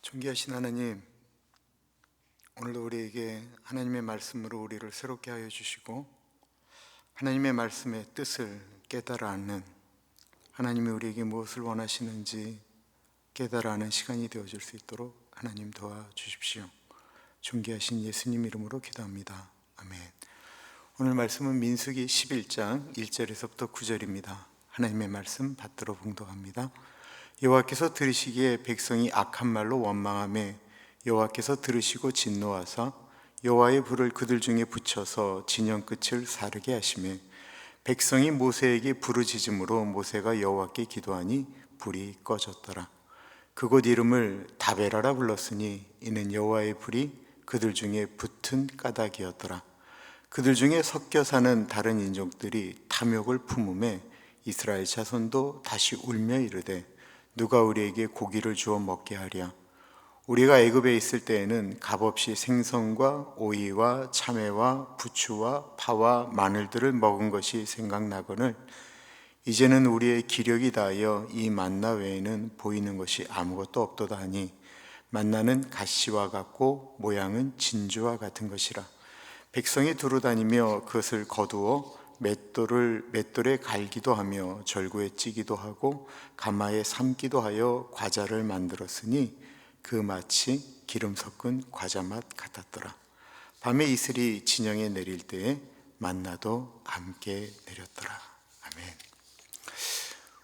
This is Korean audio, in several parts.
존귀하신 하나님, 오늘도 우리에게 하나님의 말씀으로 우리를 새롭게 하여 주시고 하나님의 말씀의 뜻을 깨달아 아는, 하나님이 우리에게 무엇을 원하시는지 깨달아 아는 시간이 되어줄 수 있도록 하나님 도와주십시오. 존귀하신 예수님 이름으로 기도합니다. 아멘. 오늘 말씀은 민수기 11장 1절에서부터 9절입니다. 하나님의 말씀 받들어 봉독합니다. 여호와께서 들으시기에 백성이 악한 말로 원망하매 여호와께서 들으시고 진노하사 여호와의 불을 그들 중에 붙여서 진영 끝을 사르게 하시매 백성이 모세에게 부르짖음으로 모세가 여호와께 기도하니 불이 꺼졌더라. 그곳 이름을 다베라라 불렀으니 이는 여호와의 불이 그들 중에 붙은 까닭이었더라. 그들 중에 섞여 사는 다른 인종들이 탐욕을 품음에 이스라엘 자손도 다시 울며 이르되 누가 우리에게 고기를 주어 먹게 하랴. 우리가 애굽에 있을 때에는 값없이 생선과 오이와 참외와 부추와 파와 마늘들을 먹은 것이 생각나거늘 이제는 우리의 기력이 다하여 이 만나 외에는 보이는 것이 아무것도 없도다 하니 만나는 가시와 같고 모양은 진주와 같은 것이라. 백성이 두루 다니며 그것을 거두어 맷돌에 갈기도 하며 절구에 찌기도 하고 가마에 삶기도 하여 과자를 만들었으니 그 맛이 기름 섞은 과자 맛 같았더라. 밤에 이슬이 진영에 내릴 때에 만나도 함께 내렸더라. 아멘.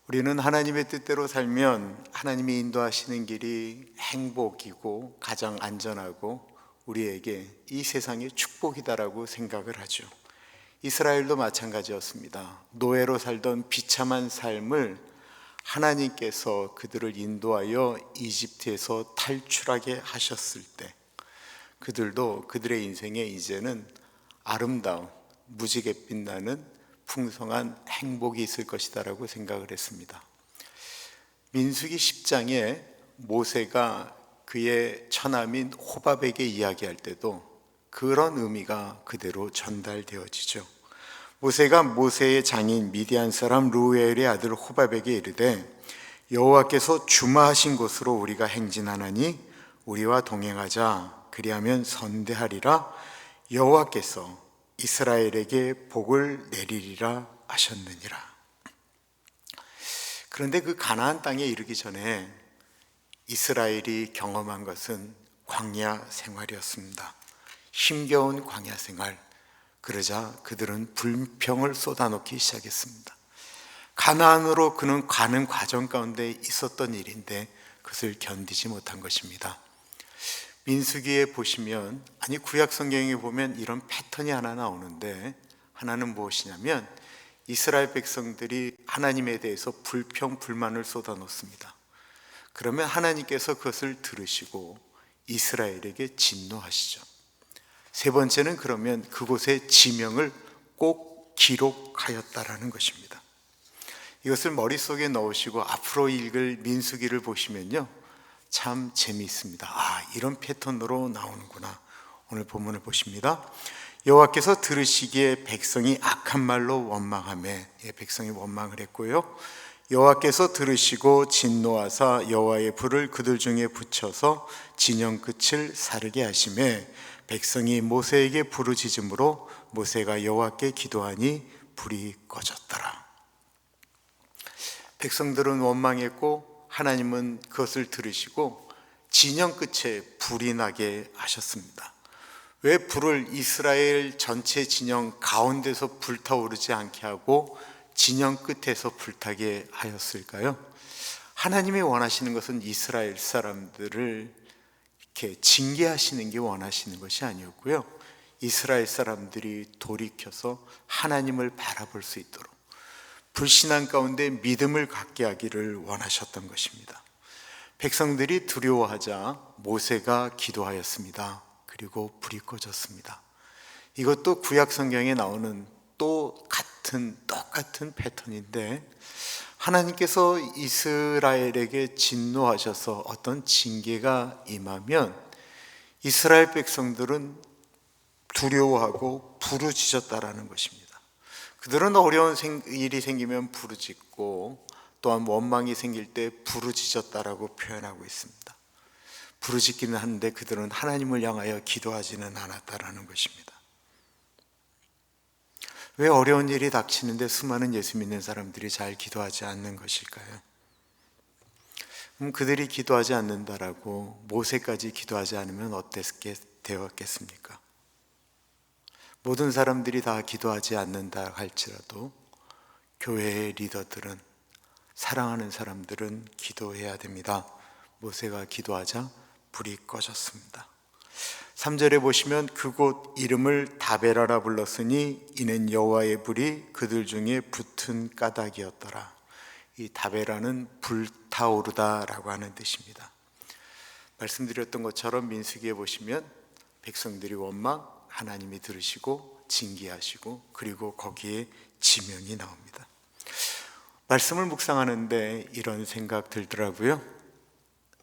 우리는 하나님의 뜻대로 살면 하나님이 인도하시는 길이 행복이고 가장 안전하고 우리에게 이 세상의 축복이다라고 생각을 하죠. 이스라엘도 마찬가지였습니다. 노예로 살던 비참한 삶을 하나님께서 그들을 인도하여 이집트에서 탈출하게 하셨을 때 그들도 그들의 인생에 이제는 아름다운 무지개 빛나는 풍성한 행복이 있을 것이다라고 생각을 했습니다. 민수기 10장에 모세가 그의 처남인 호밥에게 이야기할 때도 그런 의미가 그대로 전달되어지죠. 모세가 모세의 장인 미디안 사람 루엘의 아들 호밥에게 이르되 여호와께서 주마하신 곳으로 우리가 행진하나니 우리와 동행하자. 그리하면 선대하리라. 여호와께서 이스라엘에게 복을 내리리라 하셨느니라. 그런데 그 가나안 땅에 이르기 전에 이스라엘이 경험한 것은 광야 생활이었습니다. 힘겨운 광야 생활. 그러자 그들은 불평을 쏟아놓기 시작했습니다. 가나안으로 그는 가는 과정 가운데 있었던 일인데 그것을 견디지 못한 것입니다. 민수기에 보시면, 구약 성경에 보면 이런 패턴이 하나 나오는데, 하나는 무엇이냐면 이스라엘 백성들이 하나님에 대해서 불평 불만을 쏟아놓습니다. 그러면 하나님께서 그것을 들으시고 이스라엘에게 진노하시죠. 세 번째는 그러면 그곳의 지명을 꼭 기록하였다라는 것입니다. 이것을 머릿속에 넣으시고 앞으로 읽을 민수기를 보시면요, 참 재미있습니다. 이런 패턴으로 나오는구나. 오늘 본문을 보십니다. 여호와께서 들으시기에 백성이 악한 말로 원망하매, 백성이 원망을 했고요. 여호와께서 들으시고 진노하사 여호와의 불을 그들 중에 붙여서 진영 끝을 사르게 하시매 백성이 모세에게 부르짖음으로 모세가 여호와께 기도하니 불이 꺼졌더라. 백성들은 원망했고 하나님은 그것을 들으시고 진영 끝에 불이 나게 하셨습니다. 왜 불을 이스라엘 전체 진영 가운데서 불타오르지 않게 하고 진영 끝에서 불타게 하였을까요? 하나님이 원하시는 것은 이스라엘 사람들을 이렇게 징계하시는 게 원하시는 것이 아니었고요. 이스라엘 사람들이 돌이켜서 하나님을 바라볼 수 있도록 불신앙 가운데 믿음을 갖게 하기를 원하셨던 것입니다. 백성들이 두려워하자 모세가 기도하였습니다. 그리고 불이 꺼졌습니다. 이것도 구약 성경에 나오는 똑같은 패턴인데, 하나님께서 이스라엘에게 진노하셔서 어떤 징계가 임하면 이스라엘 백성들은 두려워하고 부르짖었다라는 것입니다. 그들은 어려운 일이 생기면 부르짖고 또한 원망이 생길 때 부르짖었다라고 표현하고 있습니다. 부르짖기는 하는데 그들은 하나님을 향하여 기도하지는 않았다라는 것입니다. 왜 어려운 일이 닥치는데 수많은 예수 믿는 사람들이 잘 기도하지 않는 것일까요? 그들이 기도하지 않는다라고 모세까지 기도하지 않으면 어땠게 되었겠습니까? 모든 사람들이 다 기도하지 않는다 할지라도 교회의 리더들은, 사랑하는 사람들은 기도해야 됩니다. 모세가 기도하자 불이 꺼졌습니다. 3절에 보시면 그곳 이름을 다베라라 불렀으니 이는 여호와의 불이 그들 중에 붙은 까닭이었더라. 이 다베라는 불타오르다라고 하는 뜻입니다. 말씀드렸던 것처럼 민수기에 보시면 백성들이 원망, 하나님이 들으시고 징계하시고 그리고 거기에 지명이 나옵니다. 말씀을 묵상하는데 이런 생각 들더라고요.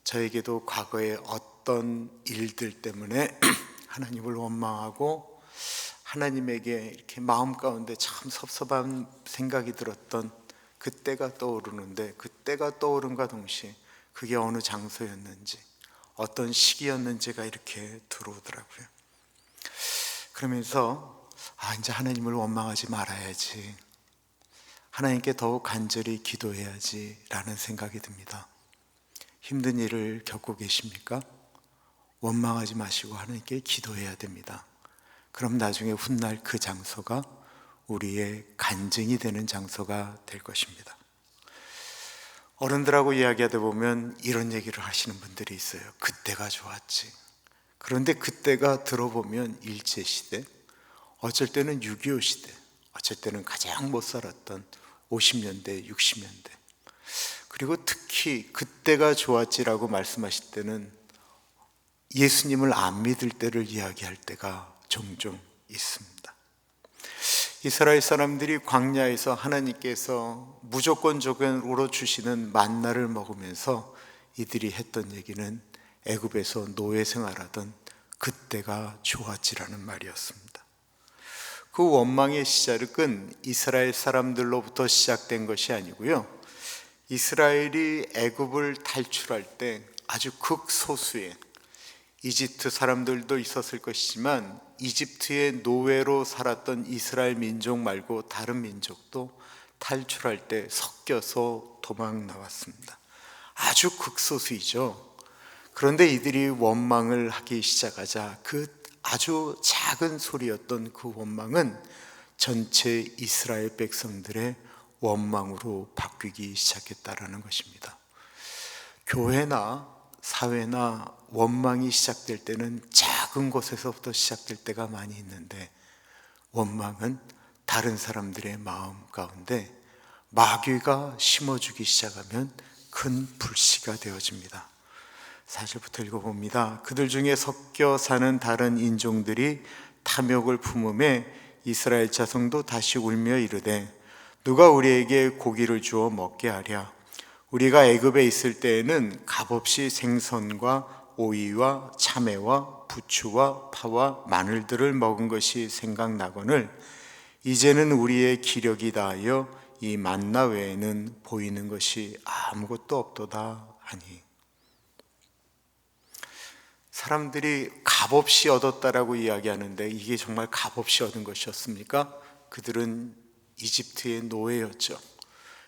저에게도 과거에 어떤 일들 때문에 하나님을 원망하고 하나님에게 이렇게 마음 가운데 참 섭섭한 생각이 들었던 그때가 떠오르는데, 그때가 떠오른과 동시에 그게 어느 장소였는지 어떤 시기였는지가 이렇게 들어오더라고요. 그러면서 이제 하나님을 원망하지 말아야지, 하나님께 더욱 간절히 기도해야지 라는 생각이 듭니다. 힘든 일을 겪고 계십니까? 원망하지 마시고 하나님께 기도해야 됩니다. 그럼 나중에 훗날 그 장소가 우리의 간증이 되는 장소가 될 것입니다. 어른들하고 이야기하다 보면 이런 얘기를 하시는 분들이 있어요. 그때가 좋았지. 그런데 그때가 들어보면 일제시대, 어쩔 때는 6.25 시대, 어쩔 때는 가장 못 살았던 50년대, 60년대, 그리고 특히 그때가 좋았지라고 말씀하실 때는 예수님을 안 믿을 때를 이야기할 때가 종종 있습니다. 이스라엘 사람들이 광야에서 하나님께서 무조건적으로 주시는 만나를 먹으면서 이들이 했던 얘기는 애굽에서 노예 생활하던 그때가 좋았지라는 말이었습니다. 그 원망의 시작은 이스라엘 사람들로부터 시작된 것이 아니고요, 이스라엘이 애굽을 탈출할 때 아주 극소수의, 이집트 사람들도 있었을 것이지만 이집트의 노예로 살았던 이스라엘 민족 말고 다른 민족도 탈출할 때 섞여서 도망 나왔습니다. 아주 극소수이죠. 그런데 이들이 원망을 하기 시작하자 그 아주 작은 소리였던 그 원망은 전체 이스라엘 백성들의 원망으로 바뀌기 시작했다라는 것입니다. 교회나 사회나 원망이 시작될 때는 작은 곳에서부터 시작될 때가 많이 있는데, 원망은 다른 사람들의 마음 가운데 마귀가 심어주기 시작하면 큰 불씨가 되어집니다. 4절부터 읽어봅니다. 그들 중에 섞여 사는 다른 인종들이 탐욕을 품음에 이스라엘 자손도 다시 울며 이르되 누가 우리에게 고기를 주어 먹게 하랴. 우리가 애굽에 있을 때에는 값없이 생선과 오이와 참외와 부추와 파와 마늘들을 먹은 것이 생각나거늘 이제는 우리의 기력이 다하여 이 만나 외에는 보이는 것이 아무것도 없도다 하니. 사람들이 값없이 얻었다라고 이야기하는데 이게 정말 값없이 얻은 것이었습니까? 그들은 이집트의 노예였죠.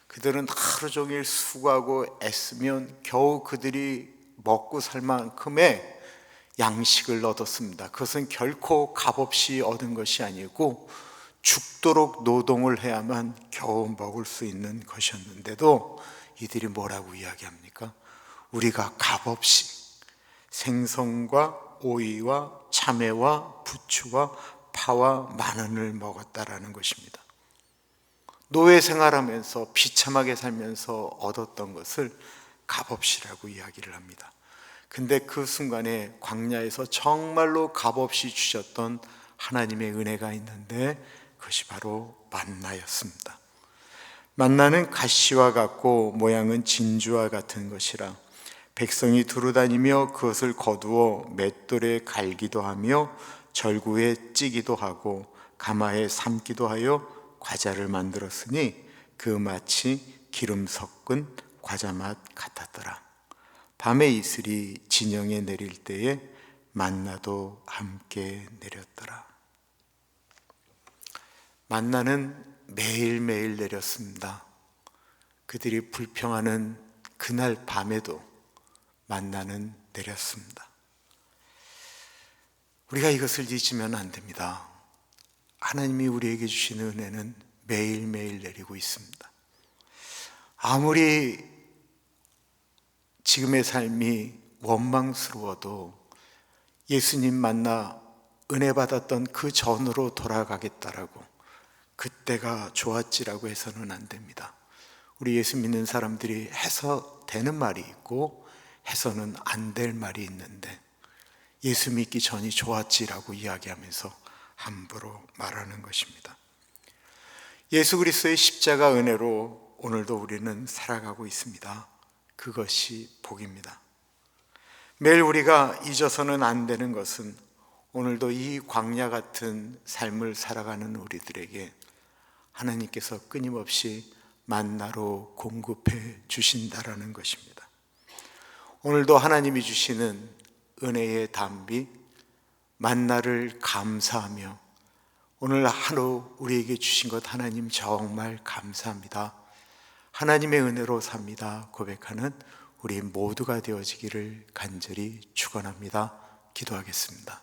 그들은 하루 종일 수고하고 애쓰면 겨우 그들이 먹고 살 만큼의 양식을 얻었습니다. 그것은 결코 값없이 얻은 것이 아니고 죽도록 노동을 해야만 겨우 먹을 수 있는 것이었는데도 이들이 뭐라고 이야기합니까? 우리가 값없이 생선과 오이와 참외와 부추와 파와 마늘을 먹었다라는 것입니다. 노예 생활하면서 비참하게 살면서 얻었던 것을 값없이라고 이야기를 합니다. 근데 그 순간에 광야에서 정말로 값없이 주셨던 하나님의 은혜가 있는데 그것이 바로 만나였습니다. 만나는 가시와 같고 모양은 진주와 같은 것이라 백성이 두루다니며 그것을 거두어 맷돌에 갈기도 하며 절구에 찌기도 하고 가마에 삶기도 하여 과자를 만들었으니 그 마치 기름 섞은 과자 맛 같았더라. 밤의 이슬이 진영에 내릴 때에 만나도 함께 내렸더라. 만나는 매일매일 내렸습니다. 그들이 불평하는 그날 밤에도 만나는 내렸습니다. 우리가 이것을 잊으면 안 됩니다. 하나님이 우리에게 주시는 은혜는 매일매일 내리고 있습니다. 아무리 지금의 삶이 원망스러워도 예수님 만나 은혜 받았던 그 전으로 돌아가겠다라고, 그때가 좋았지라고 해서는 안 됩니다. 우리 예수 믿는 사람들이 해서 되는 말이 있고 해서는 안 될 말이 있는데, 예수 믿기 전이 좋았지라고 이야기하면서 함부로 말하는 것입니다. 예수 그리스도의 십자가 은혜로 오늘도 우리는 살아가고 있습니다. 그것이 복입니다. 매일 우리가 잊어서는 안 되는 것은 오늘도 이 광야 같은 삶을 살아가는 우리들에게 하나님께서 끊임없이 만나로 공급해 주신다라는 것입니다. 오늘도 하나님이 주시는 은혜의 담비 만나를 감사하며 오늘 하루 우리에게 주신 것 하나님 정말 감사합니다, 하나님의 은혜로 삽니다 고백하는 우리 모두가 되어지기를 간절히 축원합니다. 기도하겠습니다.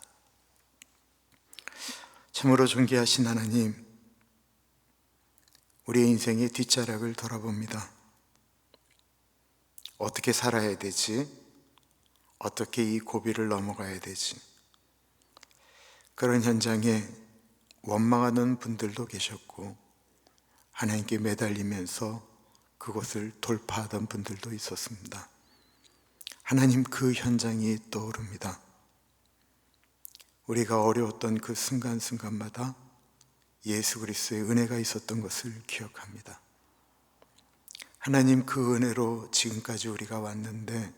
참으로 존귀하신 하나님, 우리의 인생의 뒷자락을 돌아봅니다. 어떻게 살아야 되지? 어떻게 이 고비를 넘어가야 되지? 그런 현장에 원망하는 분들도 계셨고 하나님께 매달리면서 그곳을 돌파하던 분들도 있었습니다. 하나님, 그 현장이 떠오릅니다. 우리가 어려웠던 그 순간순간마다 예수 그리스도의 은혜가 있었던 것을 기억합니다. 하나님, 그 은혜로 지금까지 우리가 왔는데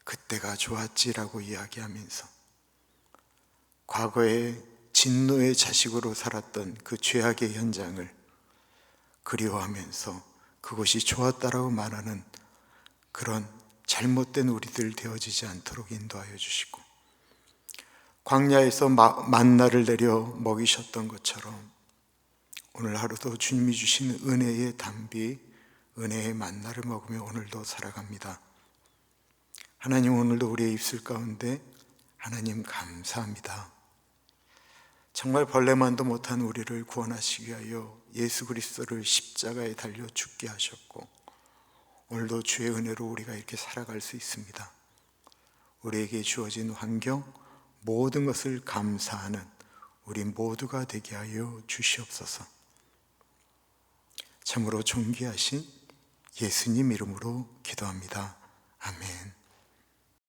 그때가 좋았지라고 이야기하면서 과거에 진노의 자식으로 살았던 그 죄악의 현장을 그리워하면서 그것이 좋았다라고 말하는 그런 잘못된 우리들 되어지지 않도록 인도하여 주시고, 광야에서 만나를 내려 먹이셨던 것처럼 오늘 하루도 주님이 주신 은혜의 담비, 은혜의 만나를 먹으며 오늘도 살아갑니다. 하나님, 오늘도 우리의 입술 가운데 하나님 감사합니다. 정말 벌레만도 못한 우리를 구원하시기 위하여 예수 그리스도를 십자가에 달려 죽게 하셨고 오늘도 주의 은혜로 우리가 이렇게 살아갈 수 있습니다. 우리에게 주어진 환경 모든 것을 감사하는 우리 모두가 되게 하여 주시옵소서. 참으로 존귀하신 예수님 이름으로 기도합니다. 아멘.